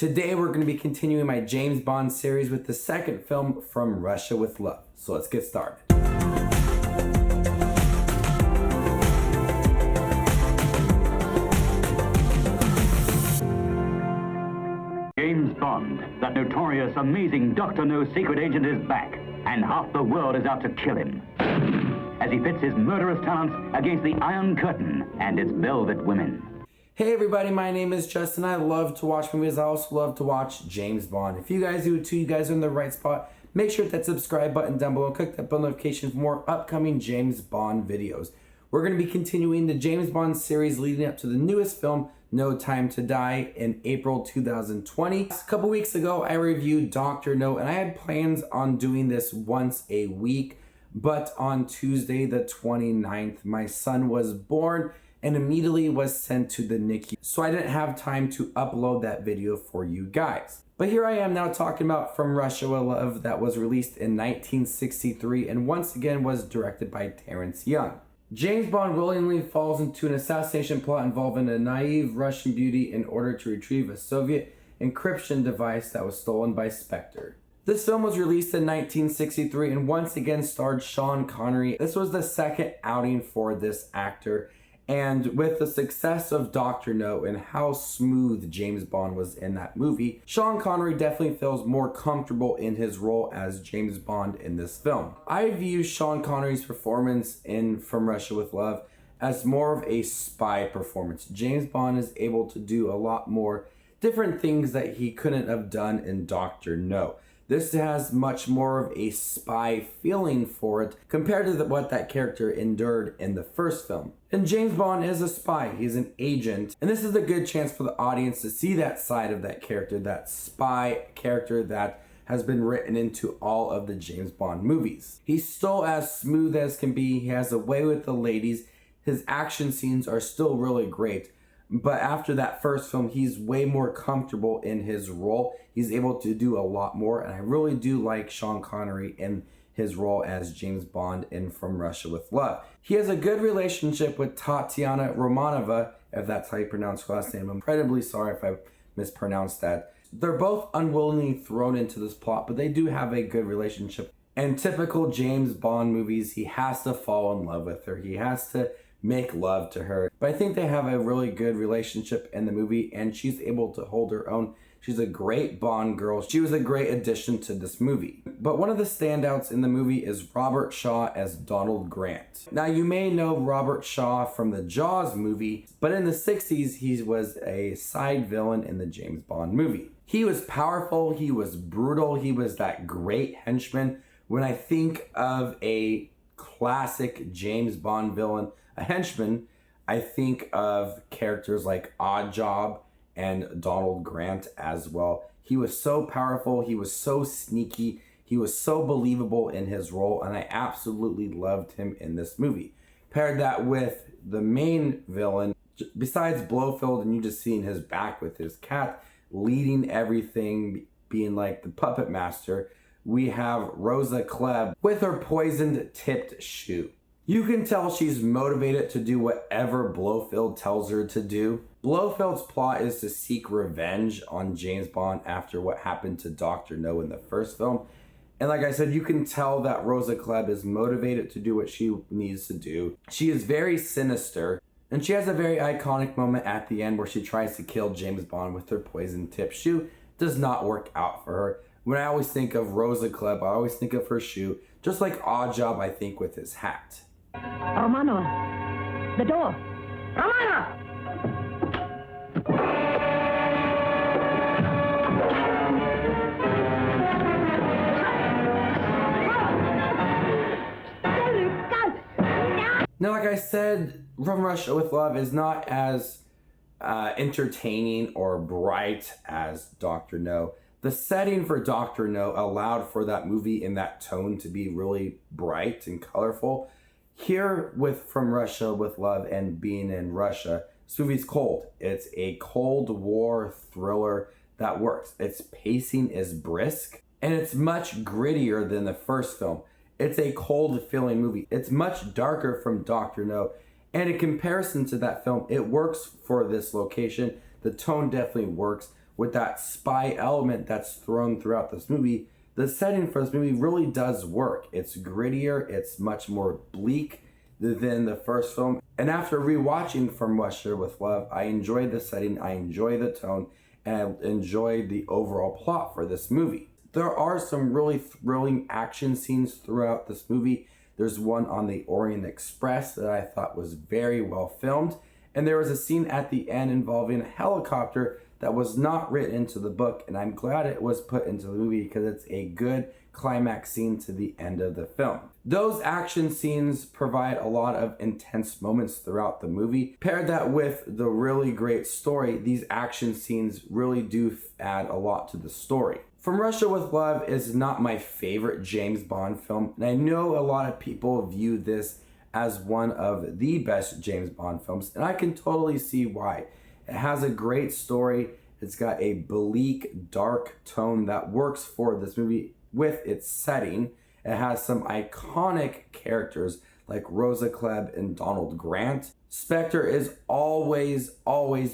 Today we're going to be continuing my James Bond series with the second film, From Russia with Love. So let's get started. James Bond, that notorious, amazing Dr. No secret agent, is back, and half the world is out to kill him as he pits his murderous talents against the Iron Curtain and its velvet women. Hey everybody, my name is Justin. I love to watch movies. I also love to watch James Bond. If you guys do too, you guys are in the right spot. Make sure to hit that subscribe button down below and click that bell notification for more upcoming James Bond videos. We're going to be continuing the James Bond series leading up to the newest film, No Time to Die, in April 2020. A couple weeks ago, I reviewed Dr. No, and I had plans on doing this once a week, but on Tuesday the 29th, my son was born and immediately was sent to the NICU. So I didn't have time to upload that video for you guys. But here I am now talking about From Russia with Love, that was released in 1963 and once again was directed by Terrence Young. James Bond willingly falls into an assassination plot involving a naive Russian beauty in order to retrieve a Soviet encryption device that was stolen by Spectre. This film was released in 1963 and once again starred Sean Connery. This was the second outing for this actor, and with the success of Dr. No and how smooth James Bond was in that movie, Sean Connery definitely feels more comfortable in his role as James Bond in this film. I view Sean Connery's performance in From Russia with Love as more of a spy performance. James Bond is able to do a lot more different things that he couldn't have done in Dr. No. This has much more of a spy feeling for it compared to what that character endured in the first film. And James Bond is a spy, he's an agent, and this is a good chance for the audience to see that side of that character, that spy character that has been written into all of the James Bond movies. He's still as smooth as can be, he has a way with the ladies, his action scenes are still really great. But after that first film, he's way more comfortable in his role. He's able to do a lot more, and I really do like Sean Connery in his role as James Bond in From Russia with Love. He has a good relationship with Tatiana Romanova, if that's how you pronounce her last name. I'm incredibly sorry if I mispronounced that. They're both unwillingly thrown into this plot, but they do have a good relationship. In typical James Bond movies, he has to fall in love with her. He has to make love to her. But I think they have a really good relationship in the movie, and she's able to hold her own. She's a great Bond girl. She was a great addition to this movie. But one of the standouts in the movie is Robert Shaw as Donald Grant. Now you may know Robert Shaw from the Jaws movie, but in the 60s he was a side villain in the James Bond movie. He was powerful, he was brutal, he was that great henchman. When I think of a classic James Bond villain, a henchman, I think of characters like Oddjob and Donald Grant as well. He was so powerful, he was so sneaky, he was so believable in his role, and I absolutely loved him in this movie. Paired that with the main villain, besides Blofeld and you just seeing his back with his cat leading everything, being like the puppet master, we have Rosa Klebb with her poisoned tipped shoe. You can tell she's motivated to do whatever Blofeld tells her to do. Blofeld's plot is to seek revenge on James Bond after what happened to Dr. No in the first film. And like I said, you can tell that Rosa Klebb is motivated to do what she needs to do. She is very sinister, and she has a very iconic moment at the end where she tries to kill James Bond with her poison tip shoe. Does not work out for her. When I always think of Rosa Klebb, I always think of her shoe, just like Oddjob I think with his hat. Romano, the door. Romano! Now, like I said, From Russia with Love is not as entertaining or bright as Dr. No. The setting for Dr. No allowed for that movie in that tone to be really bright and colorful. Here with From Russia with Love and being in Russia, this movie's cold. It's a Cold War thriller that works. Its pacing is brisk and it's much grittier than the first film. It's a cold feeling movie. It's much darker from Dr. No, and in comparison to that film, it works for this location. The tone definitely works. with that spy element that's thrown throughout this movie, the setting for this movie really does work. It's grittier, it's much more bleak than the first film. And after rewatching From Russia with Love, I enjoyed the setting, I enjoy the tone, and I enjoyed the overall plot for this movie. There are some really thrilling action scenes throughout this movie. There's one on the Orient Express that I thought was very well filmed. And there was a scene at the end involving a helicopter that was not written into the book, and I'm glad it was put into the movie because it's a good climax scene to the end of the film. Those action scenes provide a lot of intense moments throughout the movie. Paired that with the really great story, these action scenes really do add a lot to the story. From Russia with Love is not my favorite James Bond film, and I know a lot of people view this as one of the best James Bond films, and I can totally see why. It has a great story. It's got a bleak, dark tone that works for this movie with its setting. It has some iconic characters like Rosa Klebb and Donald Grant. Spectre is always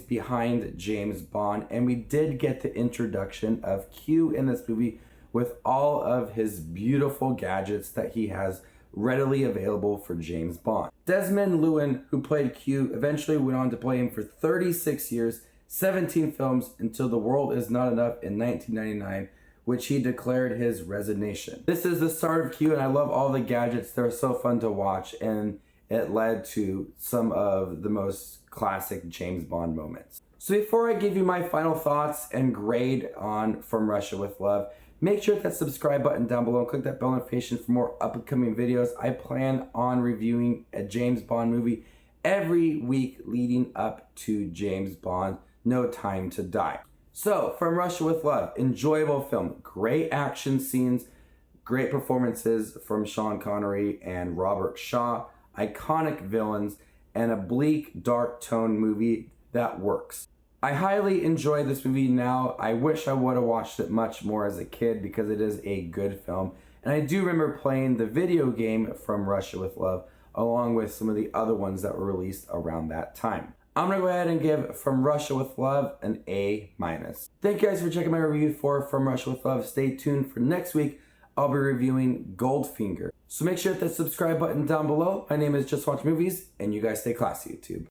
behind James Bond, and we did get the introduction of Q in this movie with all of his beautiful gadgets that he has readily available for James Bond. Desmond Llewellyn, who played Q, eventually went on to play him for 36 years, 17 films, until The World Is Not Enough in 1999, which he declared his resignation. This is the start of Q, and I love all the gadgets. They're so fun to watch, and it led to some of the most classic James Bond moments. So before I give you my final thoughts and grade on From Russia with Love, make sure to hit that subscribe button down below and click that bell notification for more upcoming videos. I plan on reviewing a James Bond movie every week leading up to James Bond, No Time to Die. So, From Russia with Love, enjoyable film, great action scenes, great performances from Sean Connery and Robert Shaw, iconic villains, and a bleak, dark tone movie that works. I highly enjoy this movie now. I wish I would have watched it much more as a kid because it is a good film. And I do remember playing the video game From Russia with Love along with some of the other ones that were released around that time. I'm going to go ahead and give From Russia with Love an A-. Thank you guys for checking my review for From Russia with Love. Stay tuned for next week. I'll be reviewing Goldfinger. So make sure to hit that subscribe button down below. My name is JustinWatchesMovies, and you guys stay classy, YouTube.